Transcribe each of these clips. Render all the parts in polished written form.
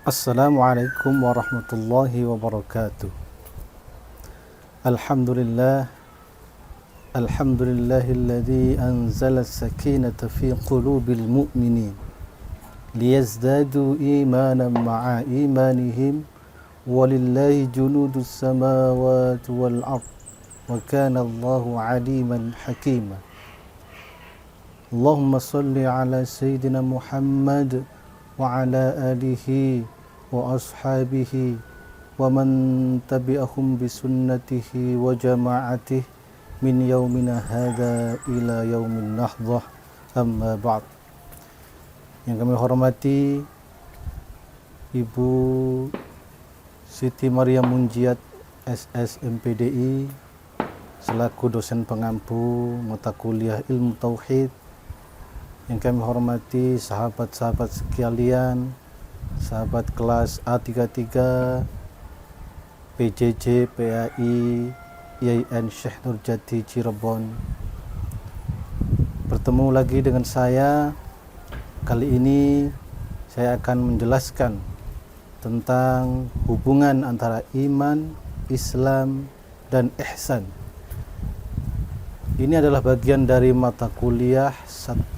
Assalamualaikum warahmatullahi wabarakatuh. Alhamdulillah, alhamdulillahilladzi anzala as-sakinata fi qulubil mu'minin liyazdadu imanan ma'a imanihim walillahi junudus samawati wal ard wa kana Allahu aliman hakima. Allahumma salli ala sayyidina Muhammad wa ala alihi wa ashabihi wa man tabi'ahum bisunnatihi wa jama'atihi min yaumina hadha ila yaumin nahdah, amma ba'd. Yang kami hormati Ibu Siti Maria Munjiat SSMPDI selaku dosen pengampu mata kuliah ilmu tauhid. Yang kami hormati sahabat-sahabat sekalian, sahabat kelas A33 PJJ PAI IAIN Syekh Nurjati Cirebon. Bertemu lagi dengan saya. Kali ini saya akan menjelaskan tentang hubungan antara iman, Islam, dan ihsan. Ini adalah bagian dari mata kuliah,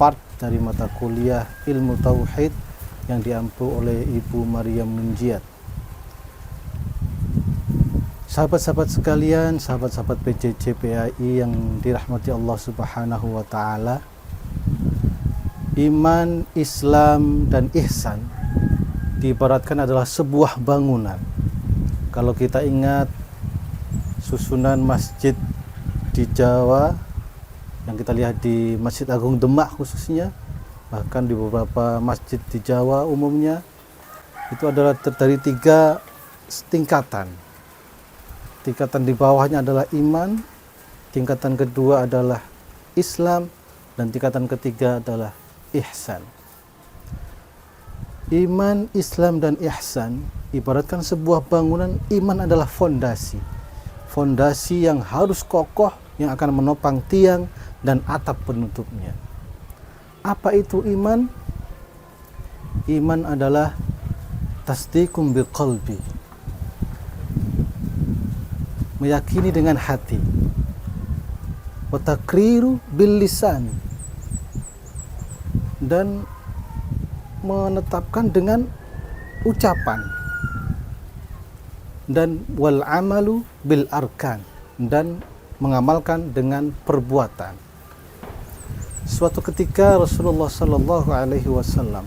part dari mata kuliah ilmu tauhid yang diampu oleh Ibu Maria Munjiat. Sahabat-sahabat sekalian, sahabat-sahabat PJJ PAI yang dirahmati Allah Subhanahu wa taala, iman, Islam, dan ihsan diibaratkan adalah sebuah bangunan. Kalau kita ingat susunan masjid di Jawa yang kita lihat di Masjid Agung Demak khususnya, bahkan di beberapa masjid di Jawa umumnya, itu adalah dari 3 tingkatan. Tingkatan di bawahnya adalah iman, tingkatan kedua adalah Islam, dan tingkatan ketiga adalah ihsan. Iman, Islam, dan ihsan ibaratkan sebuah bangunan. Iman adalah fondasi yang harus kokoh, yang akan menopang tiang dan atap penutupnya. Apa itu iman? Iman adalah tasdiqum biqalbi, meyakini dengan hati, wa taqriru bil lisan, dan menetapkan dengan ucapan, dan wal amalu bil arkan, dan mengamalkan dengan perbuatan. Suatu ketika Rasulullah Sallallahu Alaihi Wasallam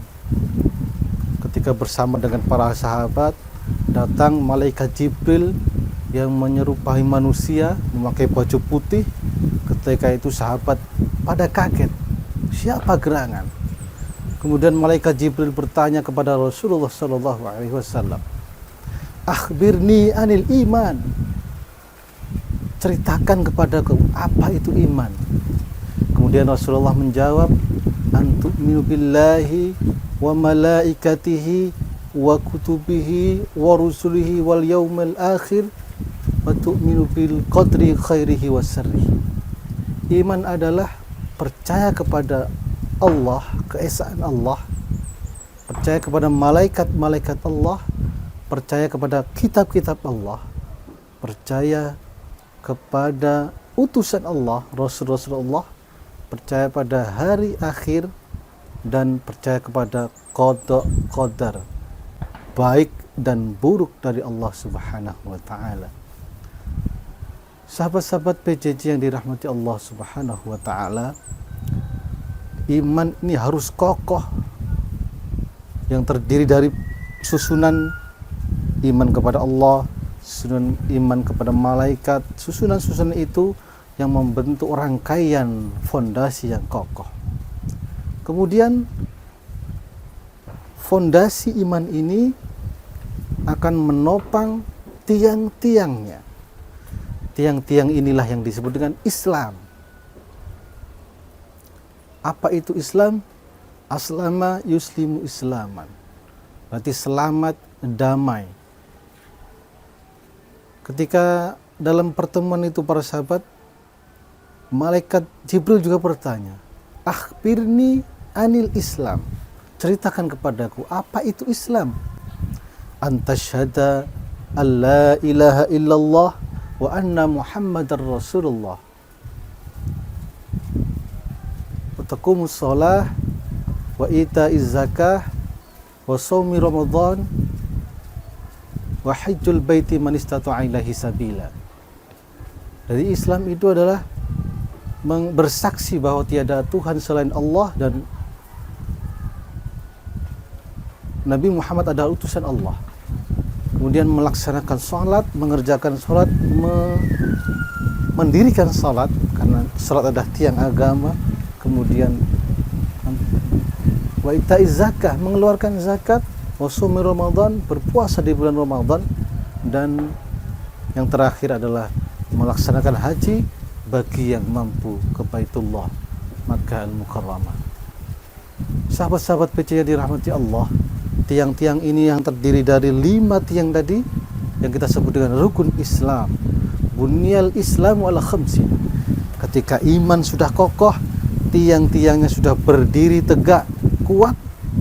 ketika bersama dengan para sahabat, datang malaikat Jibril yang menyerupai manusia, memakai baju putih. Ketika itu sahabat pada kaget, siapa gerangan? Kemudian malaikat Jibril bertanya kepada Rasulullah Sallallahu Alaihi Wasallam, akhbirni anil iman, ceritakan kepadaku apa itu iman. Kemudian Rasulullah menjawab, antu'minu billahi wa malaikatihi wa kutubihi wa rusulihi wal yaumil akhir wa tu'minu bil qadri khairihi wa syarrihi. Iman adalah percaya kepada Allah, keesaan Allah, percaya kepada malaikat-malaikat Allah, percaya kepada kitab-kitab Allah, percaya kepada utusan Allah, Rasul-Rasul Allah, percaya pada hari akhir, dan percaya kepada qada qadar, baik dan buruk dari Allah Subhanahu wa taala. Sahabat-sahabat PJJ yang dirahmati Allah Subhanahu wa taala, iman ini harus kokoh, yang terdiri dari susunan iman kepada Allah, susunan iman kepada malaikat. Susunan-susunan itu yang membentuk rangkaian fondasi yang kokoh. Kemudian fondasi iman ini akan menopang tiang-tiangnya. Tiang-tiang inilah yang disebut dengan Islam. Apa itu Islam? Aslama yuslimu islaman, berarti selamat, damai. Ketika dalam pertemuan itu para sahabat, malaikat Jibril juga bertanya, akhbirni anil Islam, ceritakan kepadaku apa itu Islam. antashhada an la ilaha illallah wa anna muhammadar rasulullah wa taqumus shalah wa ita'iz zakah wa shaumi ramadan wa hajjul baiti man istata'a ilaihi sabila. Jadi Islam itu adalah bersaksi bahwa tiada Tuhan selain Allah dan Nabi Muhammad adalah utusan Allah. Kemudian melaksanakan sholat, mengerjakan sholat, mendirikan sholat, karena sholat adalah tiang agama. Kemudian wa ita'iz zakah, mengeluarkan zakat, wa shaumi Ramadan, berpuasa di bulan Ramadan, dan yang terakhir adalah melaksanakan haji bagi yang mampu ke Baitullah Makkah Al-Mukarramah. Sahabat-sahabat PC yang dirahmati Allah, tiang-tiang ini yang terdiri dari 5 tiang tadi yang kita sebut dengan rukun Islam. Bunyal Islamu ala khamsin. Ketika iman sudah kokoh, tiang-tiangnya sudah berdiri tegak, kuat,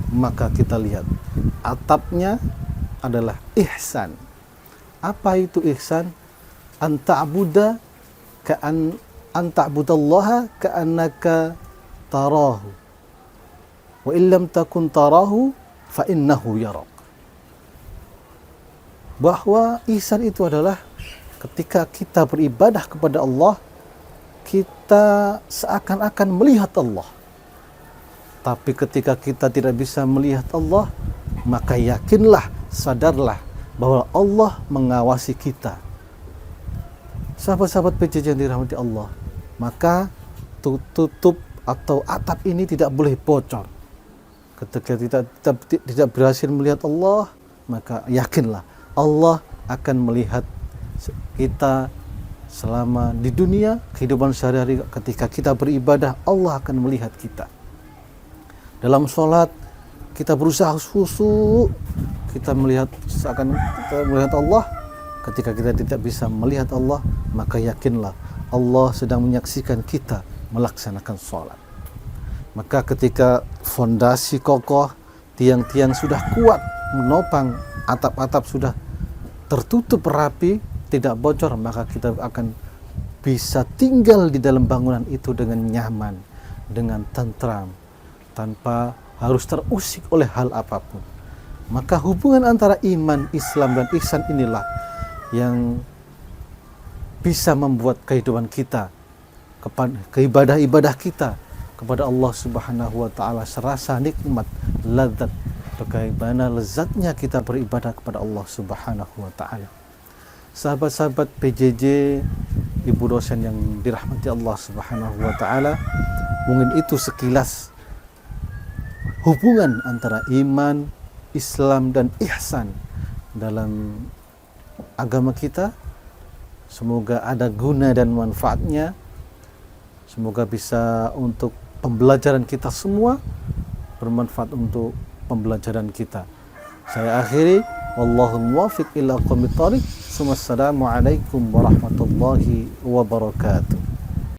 maka kita lihat atapnya adalah ihsan. Apa itu ihsan? Anta'buda anta'budallaha ka'annaka tarahu wa illam takun tarahu fa innahu yarak. Bahwa ihsan itu adalah ketika kita beribadah kepada Allah, kita seakan-akan melihat Allah. Tapi ketika kita tidak bisa melihat Allah, maka yakinlah, sadarlah bahwa Allah mengawasi kita. Sahabat-sahabat PJJ yang dirahmati Allah, maka tutup atau atap ini tidak boleh bocor. Ketika kita tidak berhasil melihat Allah, maka yakinlah Allah akan melihat kita selama di dunia, kehidupan sehari-hari. Ketika kita beribadah, Allah akan melihat kita. Dalam sholat, kita berusaha khusyuk, kita melihat seakan kita melihat Allah. Ketika kita tidak bisa melihat Allah, maka yakinlah Allah sedang menyaksikan kita melaksanakan sholat. Maka ketika fondasi kokoh, tiang-tiang sudah kuat menopang, atap-atap sudah tertutup rapi, tidak bocor, maka kita akan bisa tinggal di dalam bangunan itu dengan nyaman, dengan tentram, tanpa harus terusik oleh hal apapun. Maka hubungan antara iman, Islam, dan ihsan inilah yang bisa membuat kehidupan kita, keibadah-ibadah kita kepada Allah Subhanahu wa Ta'ala serasa nikmat, lezat, bagaimana lezatnya kita beribadah kepada Allah Subhanahu wa Ta'ala. Sahabat-sahabat PJJ, ibu dosen yang dirahmati Allah Subhanahu wa Ta'ala, mungkin itu sekilas hubungan antara iman, Islam, dan ihsan dalam agama kita. Semoga ada guna dan manfaatnya. Semoga bisa untuk pembelajaran kita semua, bermanfaat untuk pembelajaran kita. Saya akhiri, wallahu muwaffiq ila aqwamit thoriq. Assalamualaikum warahmatullahi wabarakatuh.